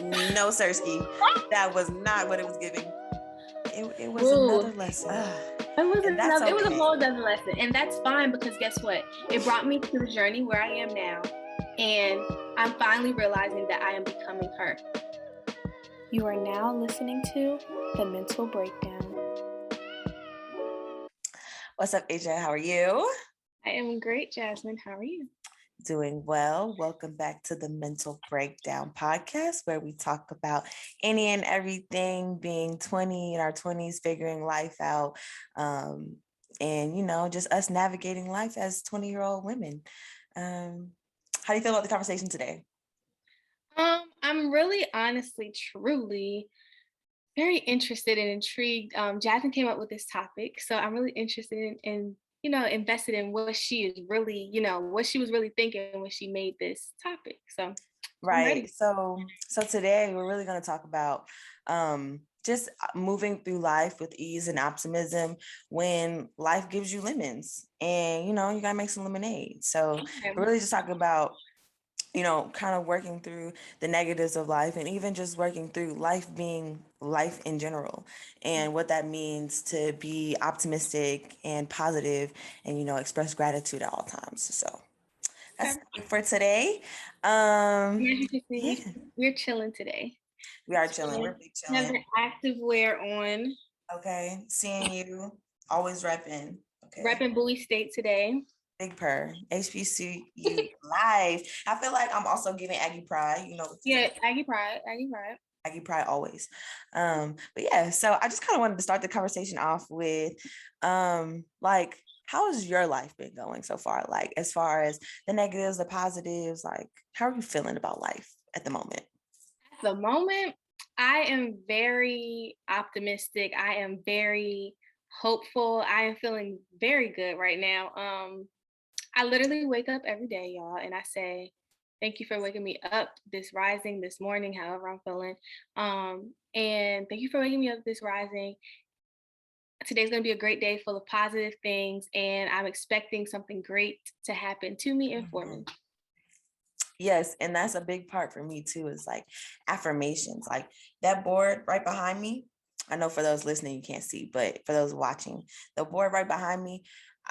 No, Sirski. That was not what it was giving. It was Ooh. another lesson. It was a whole other lesson. And that's fine because guess what? It brought me to the journey where I am now. And I'm finally realizing that I am becoming her. You are now listening to The Mental Breakdown. What's up, AJ? How are you? I am great, Jasmine. How are you? Doing well. Welcome back to the Mental Breakdown podcast, where we talk about any and everything, being 20 in our 20s, figuring life out, and, just us navigating life as 20-year-old women. How do you feel about the conversation today? I'm really, honestly, truly very interested and intrigued. Jasmine came up with this topic, so I'm really interested in invested in what she is really, what she was really thinking when she made this topic. So right. So today we're really going to talk about just moving through life with ease and optimism when life gives you lemons, and you got to make some lemonade. So we're really just talking about kind of working through the negatives of life, and even just working through life being life in general, and what that means to be optimistic and positive and, express gratitude at all times. So that's it for today. We're chilling today. We are chilling. We're big chilling. Have your active wear on. Okay. Seeing you. Always repping. Okay. Repping Bowie State today. Big purr. HBCU live. I feel like I'm also giving Aggie pride, Yeah, Aggie pride. Aggie pride always. But yeah, so I just kind of wanted to start the conversation off with like, how has your life been going so far? Like, as far as the negatives, the positives, like, how are you feeling about life at the moment? At the moment, I am very optimistic. I am very hopeful. I am feeling very good right now. I literally wake up every day, y'all, and I say, thank you for waking me up this rising, this morning, however I'm feeling. And thank you for waking me up this rising. Today's going to be a great day full of positive things, and I'm expecting something great to happen to me and for me. Yes, and that's a big part for me too, is like affirmations. Like that board right behind me, I know for those listening you can't see, but for those watching, the board right behind me,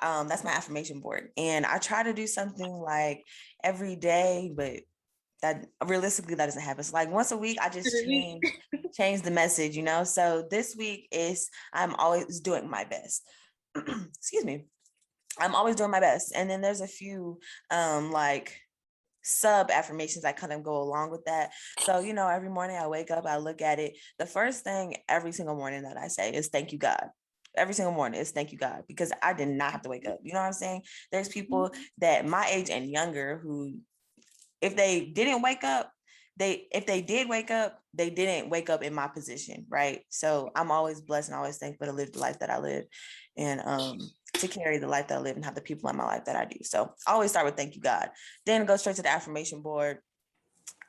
that's my affirmation board. And I try to do something like every day, but that realistically that doesn't happen. So like once a week, I just change the message, So this week is I'm always doing my best. Excuse me. I'm always doing my best. And then there's a few like sub affirmations that kind of go along with that. So, every morning I wake up, I look at it. The first thing every single morning that I say is thank you, God. Every single morning is thank you, God, because I did not have to wake up. You know what I'm saying? There's people that my age and younger who, if they didn't wake up, if they did wake up, they didn't wake up in my position, right? So I'm always blessed and always thankful to live the life that I live, and to carry the life that I live and have the people in my life that I do. So I always start with thank you, God, then go straight to the affirmation board.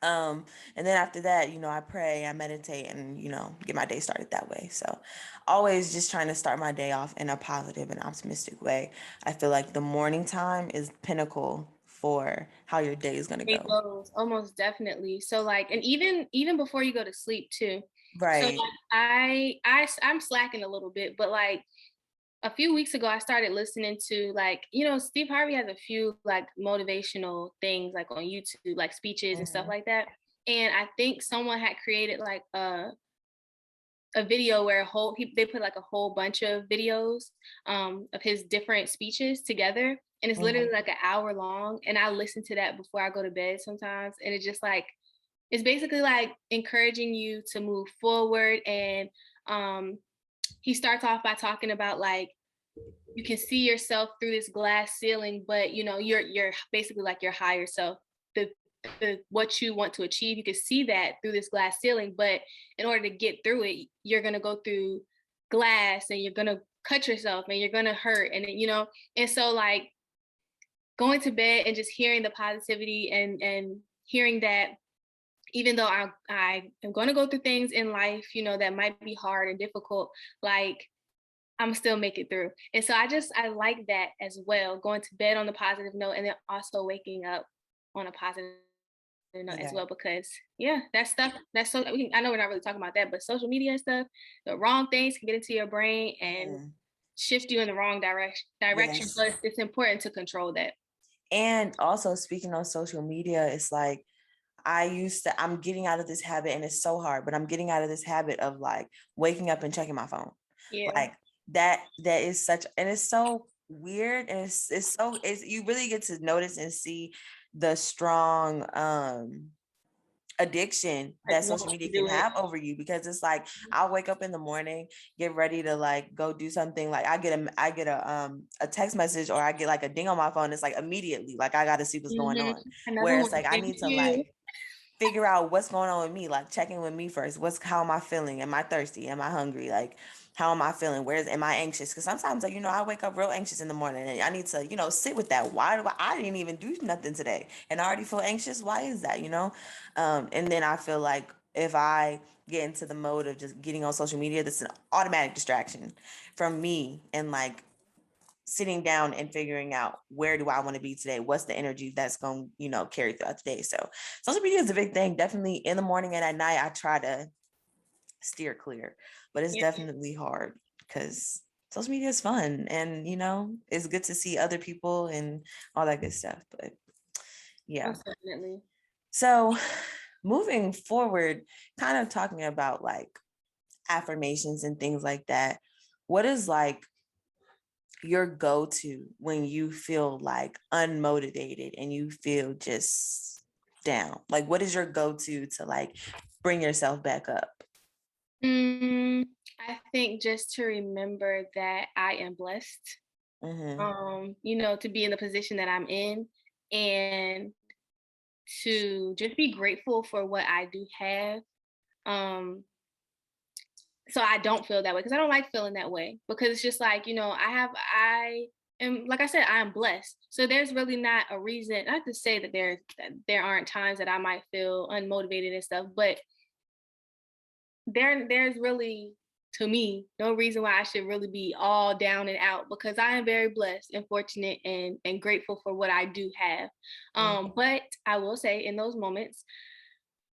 And then after that, I pray, I meditate, and, get my day started that way. So always just trying to start my day off in a positive and optimistic way. I feel like the morning time is pinnacle for how your day is going to go. It goes, almost definitely. So like, and even before you go to sleep too. Right. So like, I'm slacking a little bit, but like a few weeks ago, I started listening to like, Steve Harvey has a few like motivational things like on YouTube, like speeches and stuff like that. And I think someone had created like a video where they put like a whole bunch of videos of his different speeches together. And it's literally like an hour long. And I listen to that before I go to bed sometimes. And it's just like, it's basically like encouraging you to move forward. And he starts off by talking about like, you can see yourself through this glass ceiling, but you're basically like your higher self. The what you want to achieve, you can see that through this glass ceiling, but in order to get through it, you're gonna go through glass and you're gonna cut yourself and you're gonna hurt, and and so like going to bed and just hearing the positivity and hearing that even though I am going to go through things in life, that might be hard and difficult, like I'm still make it through. And so I like that as well, going to bed on a positive note and then also waking up on a positive to know as Yeah. well, because that stuff, that's so, I know we're not really talking about that, but social media and stuff, the wrong things can get into your brain and Mm. shift you in the wrong direction. Yes. So it's important to control that. And also, speaking on social media, it's like I'm getting out of this habit, and it's so hard, but I'm getting out of this habit of like waking up and checking my phone. Yeah. Like that is such, and it's so weird, and it's you really get to notice and see the strong addiction that social Once media you can do it. have over you, because it's like I'll wake up in the morning, get ready to like go do something, like I get a text message, or I get like a ding on my phone. It's like immediately like I got to see what's going on, Another where one. it's like I Thank need to you. like figure out what's going on with me, like checking with me first. How am I feeling? Am I thirsty? Am I hungry? Like, how am I feeling? Am I anxious? Because sometimes, like, I wake up real anxious in the morning, and I need to, sit with that. I didn't even do nothing today, and I already feel anxious? Why is that? And then I feel like if I get into the mode of just getting on social media, that's an automatic distraction from me, and like sitting down and figuring out, where do I want to be today? What's the energy that's going to, carry throughout the day? So social media is a big thing. Definitely in the morning and at night, I try to steer clear, but it's definitely hard because social media is fun, and, it's good to see other people and all that good stuff. But yeah. Most definitely. So moving forward, kind of talking about like affirmations and things like that, what is like your go-to when you feel like unmotivated and you feel just down? Like, what is your go-to to like bring yourself back up? I think just to remember that I am blessed, to be in the position that I'm in, and to just be grateful for what I do have. So I don't feel that way, because I don't like feeling that way, because it's just like, I am, like I said, I am blessed. So there's really not a reason, not to say that there aren't times that I might feel unmotivated and stuff, but there's really, to me, no reason why I should really be all down and out, because I am very blessed and fortunate and grateful for what I do have. But I will say, in those moments,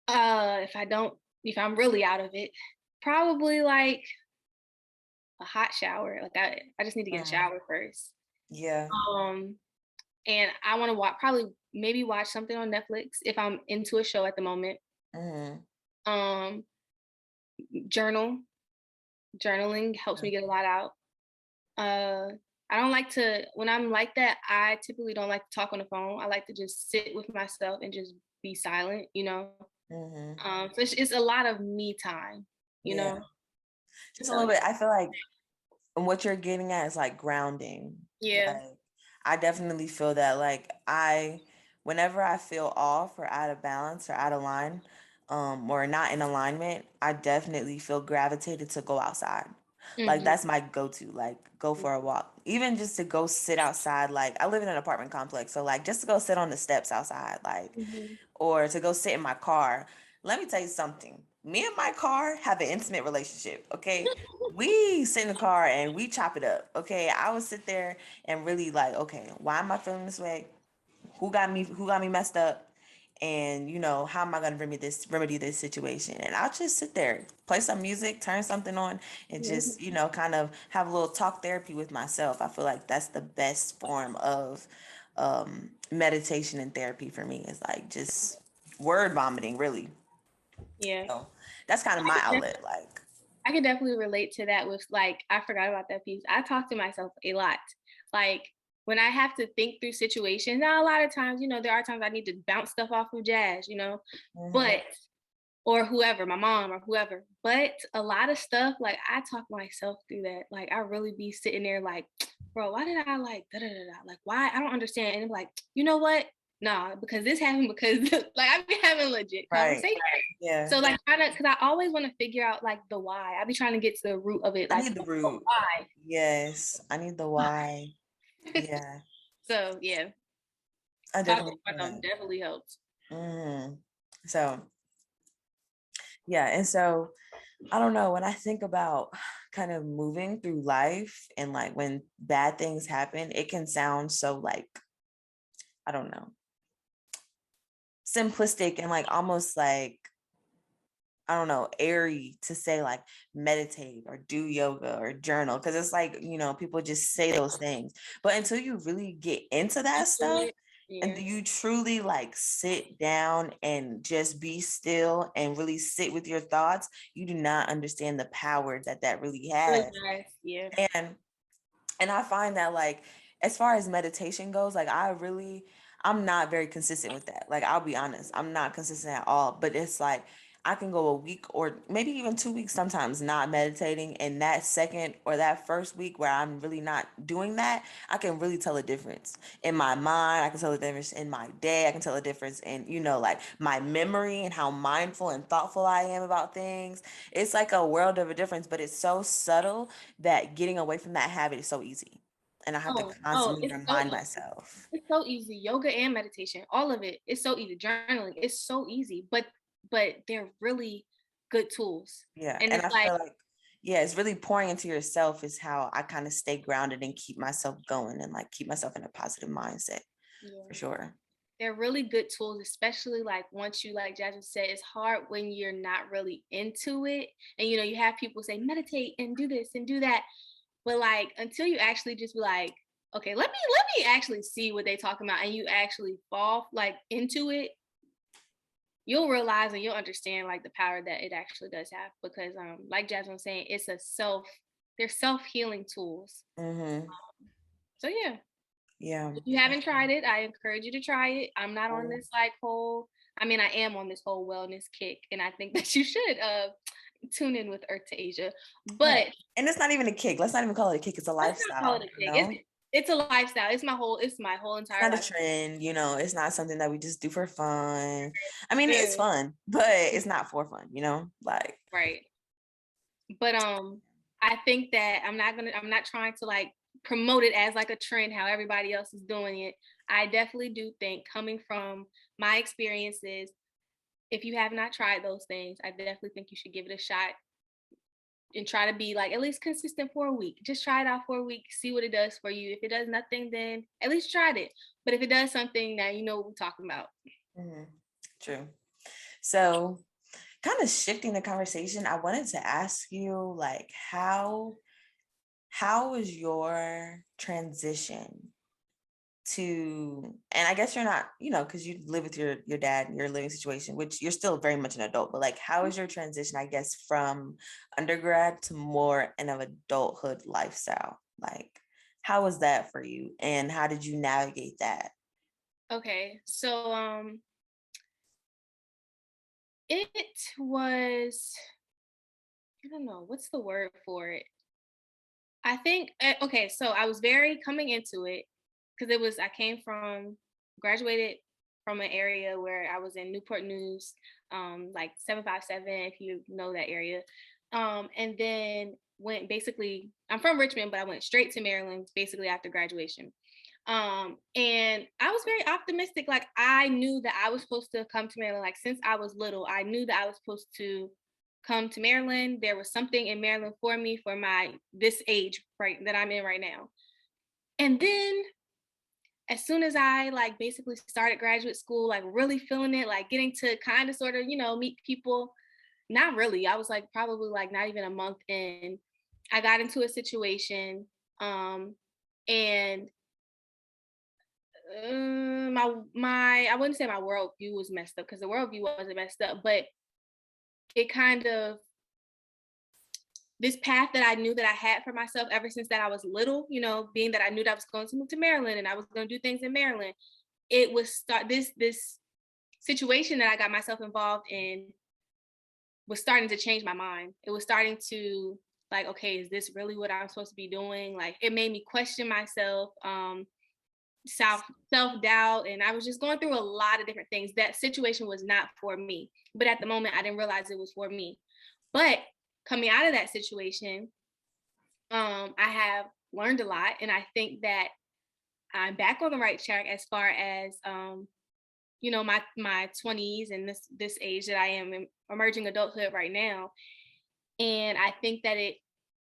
if I'm really out of it, probably like a hot shower. Like I just need to get a shower first. Yeah. And I want to maybe watch something on Netflix if I'm into a show at the moment. Um, journaling helps me get a lot out. I don't like to, when I'm like that, I typically don't like to talk on the phone. I like to just sit with myself and just be silent, so it's a lot of me time, Just a little bit. I feel like what you're getting at is like grounding. Yeah. Like, I definitely feel that. Like, whenever I feel off or out of balance or out of line, or not in alignment, I definitely feel gravitated to go outside. Like, that's my go-to, like go for a walk, even just to go sit outside. Like, I live in an apartment complex, so like just to go sit on the steps outside, like, or to go sit in my car. Let me tell you something. Me and my car have an intimate relationship, okay? We sit in the car and we chop it up, okay? I would sit there and really like, okay, why am I feeling this way? Who got me messed up? And how am I going to remedy this situation? And I'll just sit there, play some music, turn something on, and just kind of have a little talk therapy with myself. I feel like that's the best form of meditation and therapy for me, is like just word vomiting, really. Yeah. So that's kind of my outlet. Like, I can definitely relate to that with, like, I forgot about that piece. I talk to myself a lot. Like, when I have to think through situations, now a lot of times, there are times I need to bounce stuff off of Jazz, but, or whoever, my mom or whoever. But a lot of stuff, like, I talk myself through that. Like, I really be sitting there like, bro, why did I like, da da da da? Like, why? I don't understand. And I'm like, you know what? Nah, because this happened because like I've been having legit conversations. Yeah. So like because I always want to figure out like the why. I be trying to get to the root of it. Like, I need the root. Why? Yes, I need the why. Yeah. So yeah, I talking definitely feel about them that. definitely helps. So yeah, and so I don't know, when I think about kind of moving through life and like when bad things happen, it can sound so like, I don't know, simplistic and like almost like, I don't know, airy to say like meditate or do yoga or journal. Cause it's like, people just say those things. But until you really get into that stuff and Yeah. you truly like sit down and just be still and really sit with your thoughts, you do not understand the power that really has. Really nice. Yeah. And I find that like, as far as meditation goes, like I'm not very consistent with that. Like, I'll be honest, I'm not consistent at all, but it's like, I can go a week or maybe even 2 weeks sometimes not meditating. And that second or that first week where I'm really not doing that, I can really tell a difference in my mind. I can tell a difference in my day. I can tell a difference in, like my memory and how mindful and thoughtful I am about things. It's like a world of a difference, but it's so subtle that getting away from that habit is so easy. And I have to constantly It's so remind easy. myself. It's so easy. Yoga and meditation, all of it. It's so easy. Journaling, it's so easy. But they're really good tools. Yeah. And And it's I like, feel like, yeah, it's really pouring into yourself is how I kind of stay grounded and keep myself going and like keep myself in a positive mindset yeah, for sure. they're really good tools, especially like once you, like Jasmine said, it's hard when you're not really into it. And you have people say meditate and do this and do that. But like until you actually just be like, okay, let me actually see what they talking about, and you actually fall like into it, you'll realize and you'll understand like the power that it actually does have. Because like Jasmine was saying, they're self-healing tools. Mm-hmm. So yeah. Yeah. If you haven't tried it, I encourage you to try it. I'm not on this like whole, I mean, I am on this whole wellness kick, and I think that you should tune in with Earth to Asia. But Right. And it's not even a kick. Let's not even call it a kick. It's a let's not call it lifestyle, a kick. It's a lifestyle. It's my whole It's entire not a life. trend, it's not something that we just do for fun. I mean, it's Yeah. fun, but it's not for fun, like. Right. But I think that I'm not trying to like promote it as like a trend how everybody else is doing it. I definitely do think, coming from my experiences, if you have not tried those things, I definitely think you should give it a shot and try to be like at least consistent for a week. Just try it out for a week, see what it does for you. If it does nothing, then at least tried it. But if it does something, now you know what we're talking about. Mhm. True. So, kind of shifting the conversation, I wanted to ask you, like, how was your transition to, and I guess you're not, because you live with your dad and your living situation, which you're still very much an adult, but like, how is your transition, I guess, from undergrad to more in an adulthood lifestyle? Like, how was that for you, and how did you navigate that? Okay, so it was, I don't know what's the word for it. I think okay, so I was very coming into it because I came from, graduated from an area where I was in Newport News, like 757, if you know that area. And then I'm from Richmond, but I went straight to Maryland basically after graduation. And I was very optimistic. Like, I knew that I was supposed to come to Maryland. Like, since I was little, I knew that I was supposed to come to Maryland. There was something in Maryland for me for this age right that I'm in right now. And then as soon as I like basically started graduate school, like really feeling it, like getting to kind of sort of, meet people, not really. I was like probably like not even a month in, I got into a situation, and my I wouldn't say my worldview was messed up, because the worldview wasn't messed up, but it kind of, this path that I knew that I had for myself ever since that I was little, being that I knew that I was going to move to Maryland and I was going to do things in Maryland, it was this situation that I got myself involved in was starting to change my mind. It was starting to like, okay, is this really what I'm supposed to be doing? Like, it made me question myself, self-doubt, and I was just going through a lot of different things. That situation was not for me, but at the moment I didn't realize it was for me. But coming out of that situation, I have learned a lot, and I think that I'm back on the right track as far as my 20s and this age that I am in emerging adulthood right now. And I think that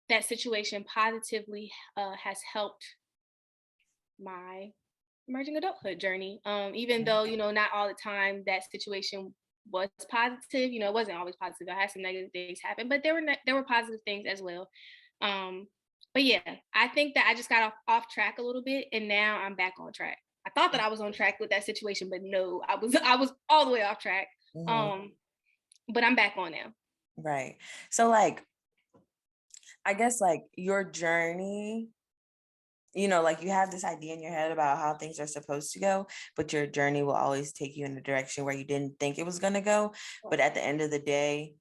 that situation positively has helped my emerging adulthood journey. Even though, not all the time that situation was positive, it wasn't always positive. I had some negative things happen, but there were positive things as well. But yeah, I think that I just got off track a little bit, and now I'm back on track. I thought that I was on track with that situation, but no, I was all the way off track. But I'm back on now. Right. So like, I guess like your journey, like you have this idea in your head about how things are supposed to go, but your journey will always take you in a direction where you didn't think it was going to go. But at the end of the day,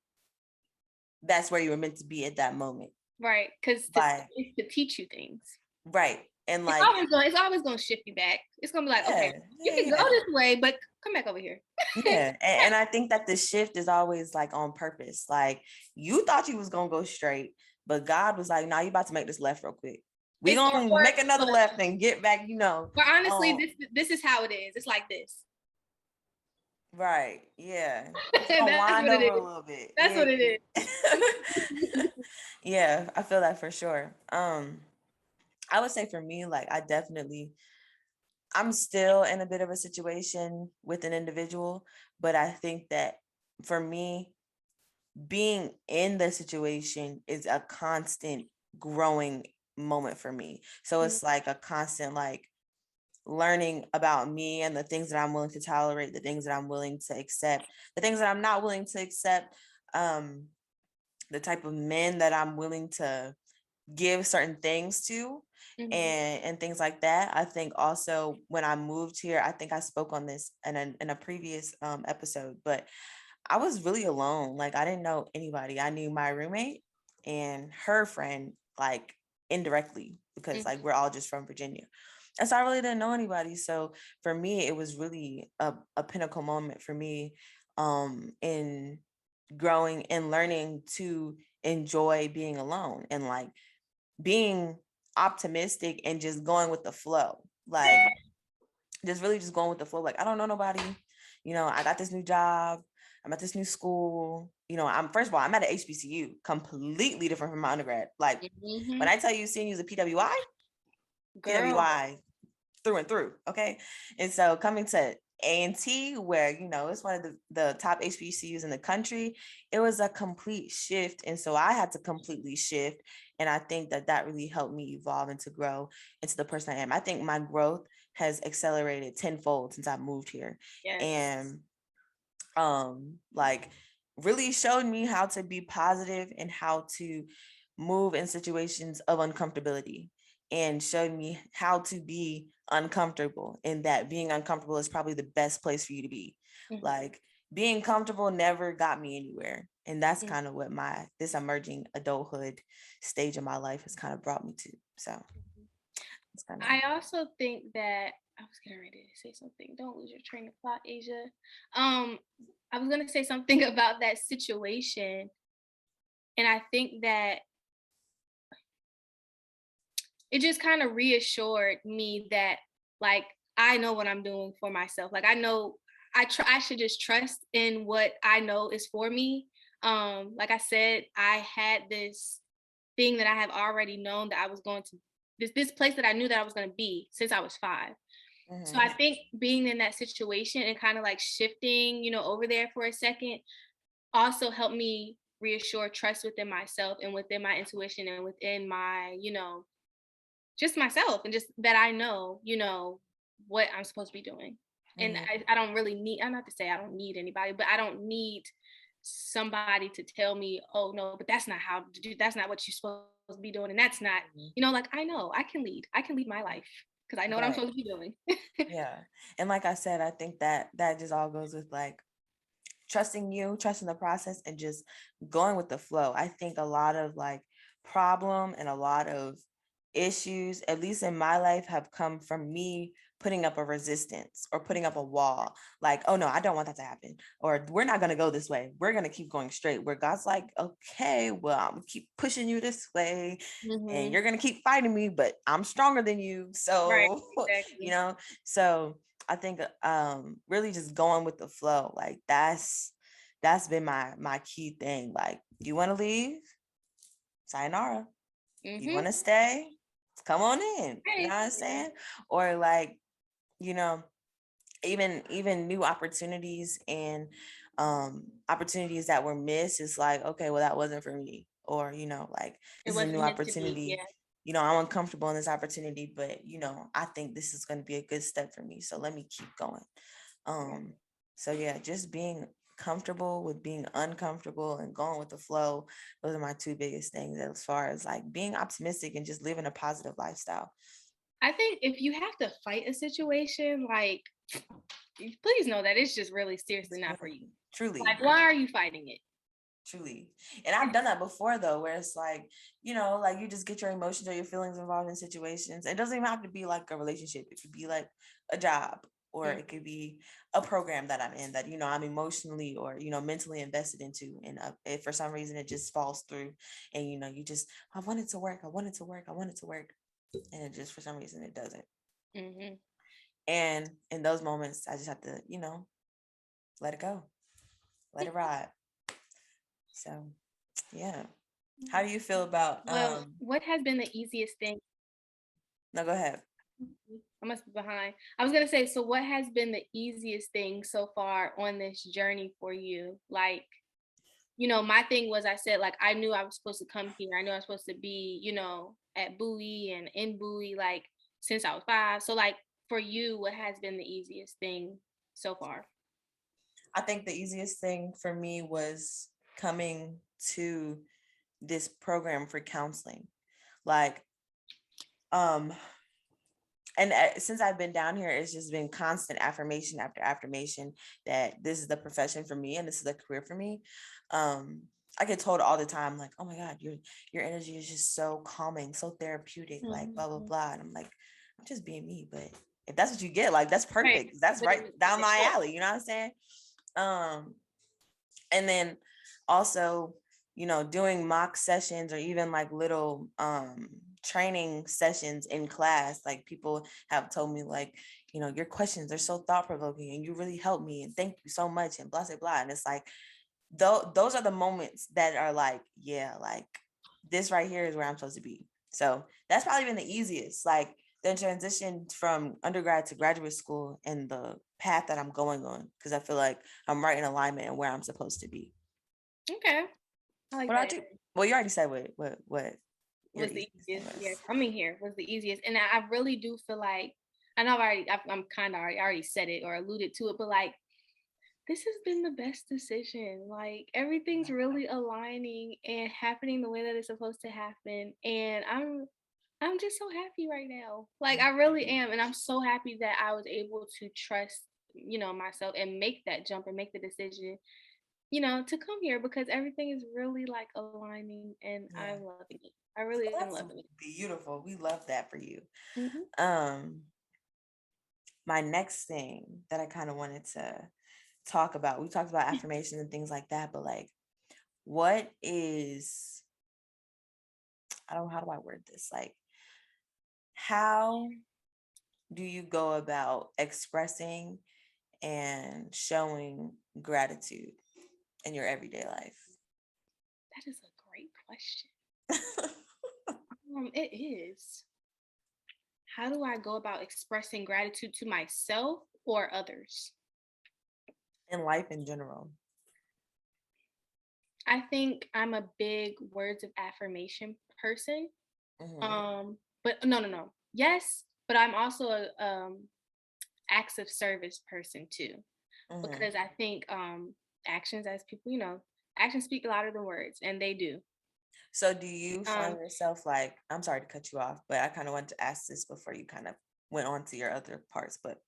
that's where you were meant to be at that moment. Right. Because it's to teach you things. Right. And like, it's always going to shift you back. It's going to be like, okay, you can go this way, but come back over here. Yeah. And I think that the shift is always like on purpose. Like you thought you was going to go straight, but God was like, nah, you about to make this left real quick. We're going to make another left and get back, But honestly, this is how it is. It's like this. Right. Yeah. That's what it is. A little bit. That's what it is. Yeah, I feel that for sure. I would say for me, like I'm still in a bit of a situation with an individual, but I think that for me, being in the situation is a constant growing moment for me. So it's like a constant like learning about me and the things that I'm willing to tolerate, the things that I'm willing to accept, the things that I'm not willing to accept, the type of men that I'm willing to give certain things to, and things like that. I think also when I moved here, I think I spoke on this in a previous episode, but I was really alone. Like I didn't know anybody. I knew my roommate and her friend, like indirectly, because like we're all just from Virginia. And so I really didn't know anybody. So for me, it was really a pinnacle moment for me in growing and learning to enjoy being alone and like being optimistic and just going with the flow. Like just really just going with the flow. Like I don't know nobody. I got this new job. I'm at this new school. First of all, I'm at an HBCU, completely different from my undergrad. Like when I tell you CNU is a PWI, PWI through and through. Okay. And so coming to A&T, where, it's one of the top HBCUs in the country, it was a complete shift. And so I had to completely shift. And I think that really helped me evolve and to grow into the person I am. I think my growth has accelerated tenfold since I moved here. Yes. And like really showed me how to be positive and how to move in situations of uncomfortability, and showed me how to be uncomfortable, and that being uncomfortable is probably the best place for you to be. Like being comfortable never got me anywhere. And that's kind of what this emerging adulthood stage of my life has kind of brought me to. So I also think that I was getting ready to say something. Don't lose your train of thought, Asia. I was going to say something about that situation. And I think that it just kind of reassured me that, like, I know what I'm doing for myself. Like, I know I should just trust in what I know is for me. Like I said, I had this thing that I have already known that I was going to, this place that I knew that I was going to be since I was 5. So I think being in that situation and kind of like shifting, over there for a second also helped me reassure trust within myself and within my intuition and within my, just myself, and just that I know, what I'm supposed to be doing. And I don't really need, I'm not to say I don't need anybody, but I don't need somebody to tell me, oh no, but that's not how to do, that's not what you're supposed to be doing. And that's not, like, I know I can lead my life because I know what I'm supposed to be doing. Yeah. And like I said, I think that just all goes with like trusting the process, and just going with the flow. I think a lot of like problem and a lot of issues, at least in my life, have come from me putting up a resistance or putting up a wall. Like, oh no, I don't want that to happen. Or we're not going to go this way. We're going to keep going straight. Where God's like, okay, well, I'm gonna keep pushing you this way, and you're going to keep fighting me, but I'm stronger than you. So, exactly. So I think really just going with the flow. Like that's been my key thing. Like, you want to leave? Sayonara. You want to stay? Come on in. You know what I'm saying? Or like, you know, even new opportunities and opportunities that were missed, it's like, okay, well, that wasn't for me, or like, It this is a new wasn't meant to be. opportunity. Yeah. I'm uncomfortable in this opportunity, but I think this is going to be a good step for me, so let me keep going. So yeah, just being comfortable with being uncomfortable and going with the flow. Those are my two biggest things as far as like being optimistic and just living a positive lifestyle. I think if you have to fight a situation, like, please know that it's just really seriously not for you. Truly. Like, why are you fighting it? Truly. And I've done that before though, where it's like, like you just get your emotions or your feelings involved in situations. It doesn't even have to be like a relationship. It could be like a job, or it could be a program that I'm in that, I'm emotionally or, mentally invested into. And if for some reason it just falls through and, you just, I want it to work. I want it to work. I want it to work. And it just, for some reason it doesn't. Mm-hmm. And in those moments, I just have to, let it go, let it ride. So, yeah. How do you feel about? What has been the easiest thing? No, go ahead. I must be behind. I was gonna say, so what has been the easiest thing so far on this journey for you? Like, my thing was, I said, like, I knew I was supposed to come here. I knew I was supposed to be, at Bowie and in Bowie, like, since I was 5. So, like, for you, what has been the easiest thing so far? I think the easiest thing for me was coming to this program for counseling. Like, and since I've been down here, it's just been constant affirmation after affirmation that this is the profession for me and this is the career for me. I get told all the time, like, oh my God, your energy is just so calming, so therapeutic, like blah, blah, blah. And I'm like, I'm just being me, but if that's what you get, like, that's perfect. Right. That's right down my alley. You know what I'm saying? And then also, doing mock sessions or even like little training sessions in class, like people have told me like, your questions are so thought-provoking and you really helped me and thank you so much and blah, blah, blah. And it's like, those are the moments that are like, yeah, like this right here is where I'm supposed to be. So that's probably been the easiest, like the transition from undergrad to graduate school and the path that I'm going on, because I feel like I'm right in alignment and where I'm supposed to be. Okay. I like What that. about you? Well, you already said what Was the easiest. Yeah, coming here was the easiest. And I really do feel like, I know I'm kind of already said it or alluded to it, but like, this has been the best decision. Like, everything's really aligning and happening the way that it's supposed to happen. And I'm just so happy right now. Like, I really am. And I'm so happy that I was able to trust, myself and make that jump and make the decision, to come here, because everything is really like aligning and I'm loving it. I really am loving it. Beautiful. We love that for you. Mm-hmm. My next thing that I kind of wanted to talk about, we talked about affirmations and things like that, but like, what is, I don't know, how do I word this? Like, how do you go about expressing and showing gratitude in your everyday life? That is a great question. It is. How do I go about expressing gratitude to myself or others? In life in general. I think I'm a big words of affirmation person. But no. Yes, but I'm also a acts of service person too. Because I think actions, as people, actions speak louder than words, and they do. So do you find yourself like, I'm sorry to cut you off, but I kind of wanted to ask this before you kind of went on to your other parts, but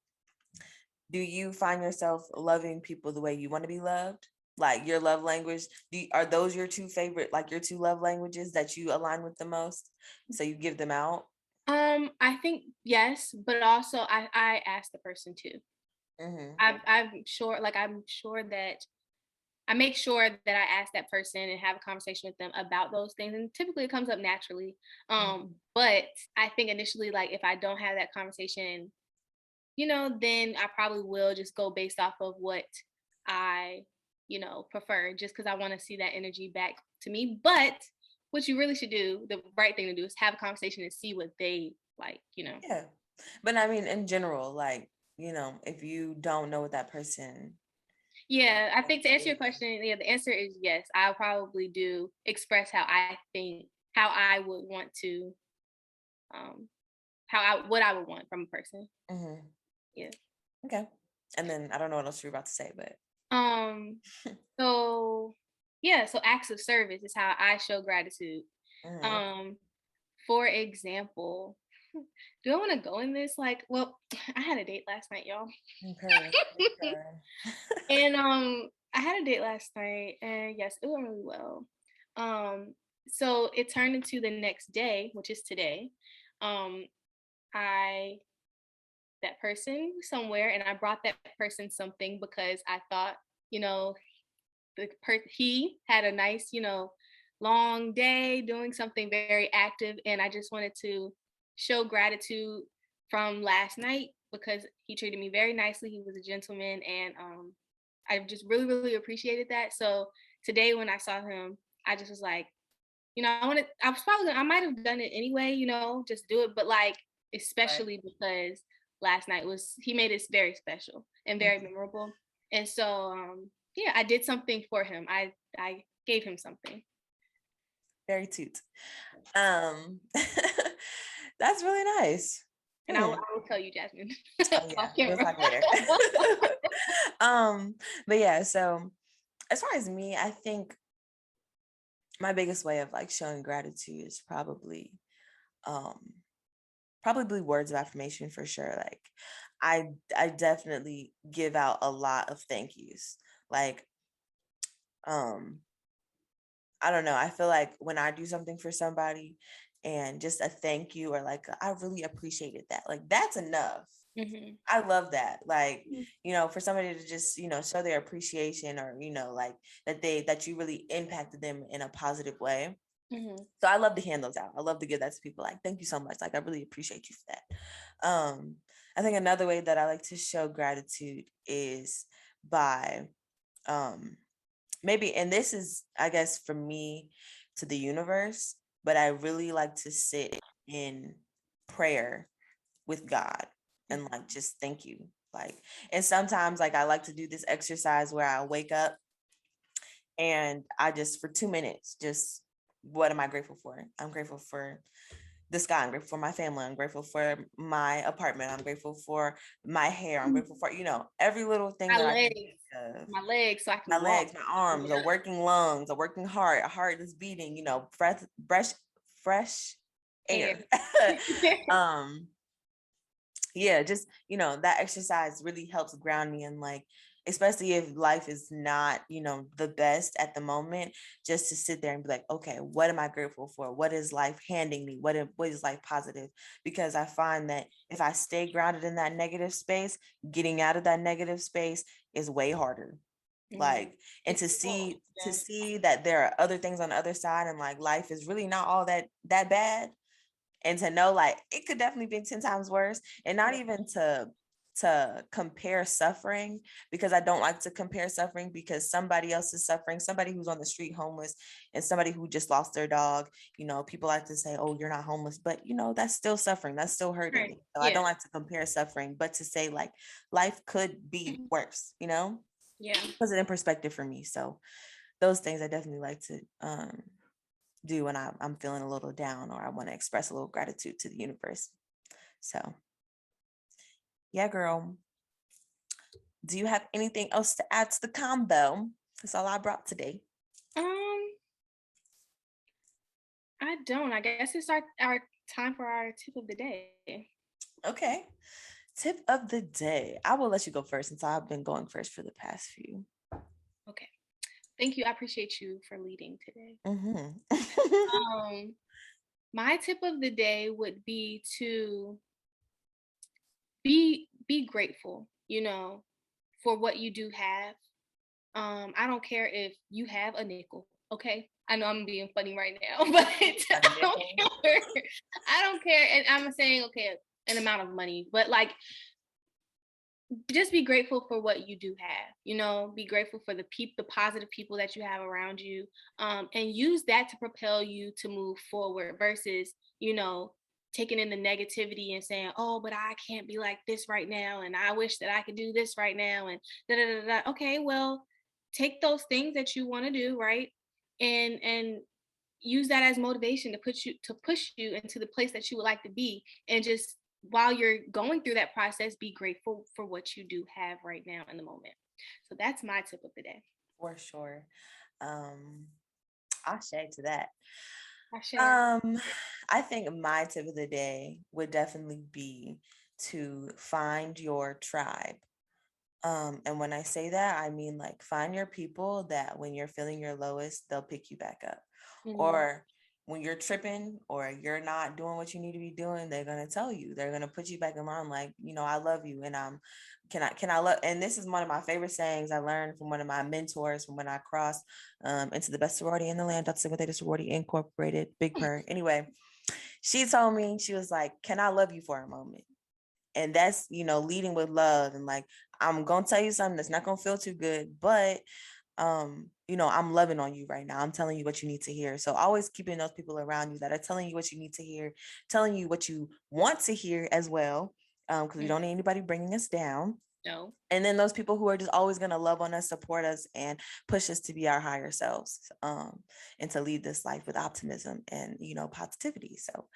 do you find yourself loving people the way you want to be loved? Like your love language, are those your two favorite, like your two love languages that you align with the most? So you give them out? I think yes, but also I ask the person too. I'm sure that I make sure that I ask that person and have a conversation with them about those things. And typically it comes up naturally. But I think initially, like, if I don't have that conversation, then I probably will just go based off of what I, prefer, just because I want to see that energy back to me. But what you really should do, the right thing to do, is have a conversation and see what they like, Yeah. But I mean, in general, like, if you don't know what that person. Yeah, I think to answer your question, yeah, the answer is yes. I'll probably do express how I think, how I would want to, what I would want from a person. Mm-hmm. Yeah. Okay. And then I don't know what else you're about to say, but So yeah, so acts of service is how I show gratitude. mm-hmm. For example, do I want to go in this? Like, well, I had a date last night, y'all. Okay. And I had a date last night, and yes, it went really well. So it turned into the next day, which is today. I that person somewhere, and I brought that person something because I thought, you know, he had a nice, long day doing something very active, and I just wanted to show gratitude from last night because he treated me very nicely. He was a gentleman, and I just really, really appreciated that. So today when I saw him, I just was like, I might have done it anyway, just do it, but like especially because last night he made it very special and very memorable. And so yeah, I did something for him. I gave him something. Very toot. That's really nice. And I will tell you, Jasmine. Oh, yeah. We'll talk later. But yeah, so as far as me, I think my biggest way of like showing gratitude is probably words of affirmation for sure. Like I definitely give out a lot of thank yous. Like I don't know. I feel like when I do something for somebody and just a thank you or like, I really appreciated that. Like, that's enough. Mm-hmm. I love that. Like, for somebody to just, show their appreciation or, like that you really impacted them in a positive way. Mm-hmm. So I love to hand those out. I love to give that to people. Like, thank you so much. Like, I really appreciate you for that. I think another way that I like to show gratitude is by, maybe, and this is, I guess, for me to the universe, but I really like to sit in prayer with God and like just thank you. Like, and sometimes like I like to do this exercise where I wake up and I just for 2 minutes, just what am I grateful for? I'm grateful for the sky. I'm grateful for my family. I'm grateful for my apartment. I'm grateful for my hair. I'm grateful for, every little thing My that I can legs. think of. My legs, so I can My walk. legs, my arms, a working lungs, a working heart, a heart that's beating, fresh air. Yeah, just, that exercise really helps ground me, and like, especially if life is not, the best at the moment, just to sit there and be like, okay, what am I grateful for? What is life handing me? What is life positive? Because I find that if I stay grounded in that negative space, getting out of that negative space is way harder. Like, and to see that there are other things on the other side, and like life is really not all that bad, and to know like it could definitely be 10 times worse, and not even to compare suffering, because I don't like to compare suffering, because somebody else is suffering, somebody who's on the street homeless and somebody who just lost their dog, people like to say, oh, you're not homeless, but that's still suffering, that's still hurting. Right. So I don't like to compare suffering, but to say like life could be worse, puts it in perspective for me. So those things I definitely like to do when I'm feeling a little down or I want to express a little gratitude to the universe. So yeah, girl. Do you have anything else to add to the combo? That's all I brought today. I don't. I guess it's our time for our tip of the day. Okay. Tip of the day. I will let you go first since I've been going first for the past few. Okay. Thank you. I appreciate you for leading today. My tip of the day would be to be grateful, for what you do have. I don't care if you have a nickel, okay? I know I'm being funny right now, but I don't care. And I'm saying, okay, an amount of money, but like, just be grateful for what you do have, be grateful for the positive people that you have around you, and use that to propel you to move forward versus, taking in the negativity and saying, oh, but I can't be like this right now, and I wish that I could do this right now, and da da da da. Okay, well, take those things that you want to do, right, and use that as motivation to push you into the place that you would like to be, and just while you're going through that process, be grateful for what you do have right now in the moment. So that's my tip of the day. For sure. I'll share to that. I think my tip of the day would definitely be to find your tribe. And when I say that, I mean like find your people that when you're feeling your lowest, they'll pick you back up. Mm-hmm. Or when you're tripping or you're not doing what you need to be doing, they're going to tell you, they're going to put you back in line. Like, I love you. And can I love, and this is one of my favorite sayings I learned from one of my mentors from when I crossed into the best sorority in the land, Dr. Single Sorority Incorporated, Big Purr. Anyway, she told me, she was like, can I love you for a moment? And that's, leading with love. And like, I'm going to tell you something that's not going to feel too good, but I'm loving on you right now. I'm telling you what you need to hear. So always keeping those people around you that are telling you what you need to hear, telling you what you want to hear as well. Because we don't need anybody bringing us down. No. And then those people who are just always going to love on us, support us, and push us to be our higher selves, and to lead this life with optimism and, positivity. So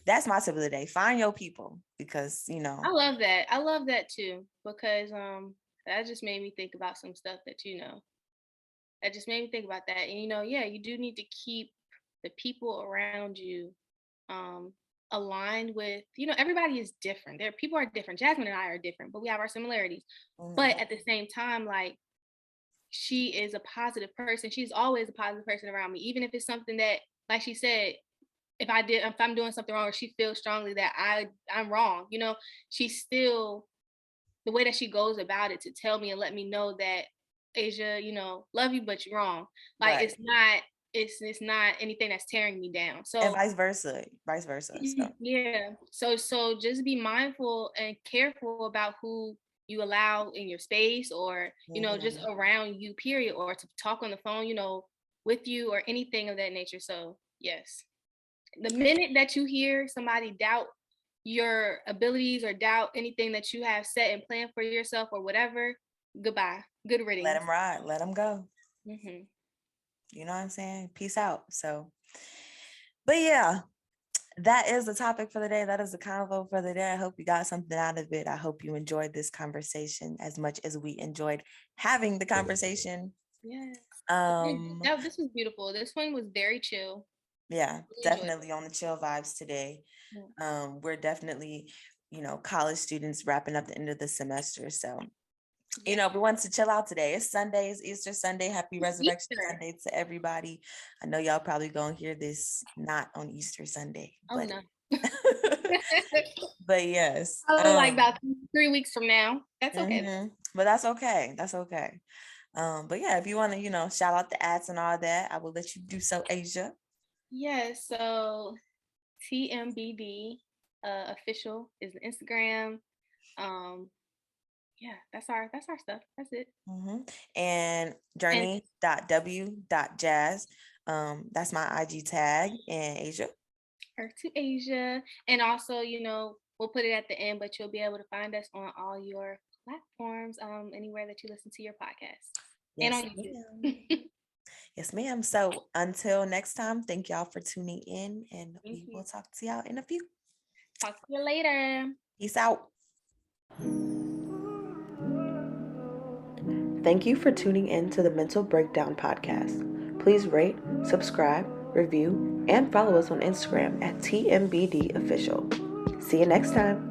that's my tip of the day. Find your people, because, I love that. I love that too, because that just made me think about some stuff that, that just made me think about that. And, yeah, you do need to keep the people around you aligned with, everybody is different. People are different. Jasmine and I are different, but we have our similarities. Mm-hmm. But at the same time, like, she is a positive person. She's always a positive person around me, even if it's something that, like she said, if I'm doing something wrong, or she feels strongly that I'm wrong, she's still, the way that she goes about it, to tell me and let me know that, Asia, love you, but you're wrong. Like, right. It's not anything that's tearing me down. So, and vice versa. So. Yeah. So just be mindful and careful about who you allow in your space, or, just around you, period, or to talk on the phone, with you, or anything of that nature. So yes, the minute that you hear somebody doubt your abilities or doubt anything that you have set and planned for yourself or whatever, goodbye. Good riddance. Let them ride. Let them go. Mm-hmm. You know what I'm saying? Peace out. So, but yeah, that is the topic for the day. That is the convo for the day. I hope you got something out of it. I hope you enjoyed this conversation as much as we enjoyed having the conversation. Yes. This was beautiful. This one was very chill. Yeah, definitely on the chill vibes today. Yeah. We're definitely, college students wrapping up the end of the semester. So, we wanted to chill out today. It's Sunday, it's Easter Sunday. Happy Resurrection Sunday to everybody. I know y'all probably gonna hear this not on Easter Sunday. Oh, but... no. But yes. Like about 3 weeks from now. That's okay. Mm-hmm. But that's okay. That's okay. But yeah, if you want to, shout out the ads and all that, I will let you do so, Asia. Yeah, so TMBD official is the Instagram. Yeah, that's our stuff. That's it. Mm-hmm. And journey.w.jazz. That's my IG tag, and Asia. Earth to Asia. And also, we'll put it at the end, but you'll be able to find us on all your platforms, anywhere that you listen to your podcast. Yes, and on YouTube. Yes, ma'am. So until next time, thank y'all for tuning in, and we will talk to y'all in a few. Talk to you later. Peace out. Thank you for tuning in to the Mental Breakdown Podcast. Please rate, subscribe, review, and follow us on Instagram at TMBD Official. See you next time.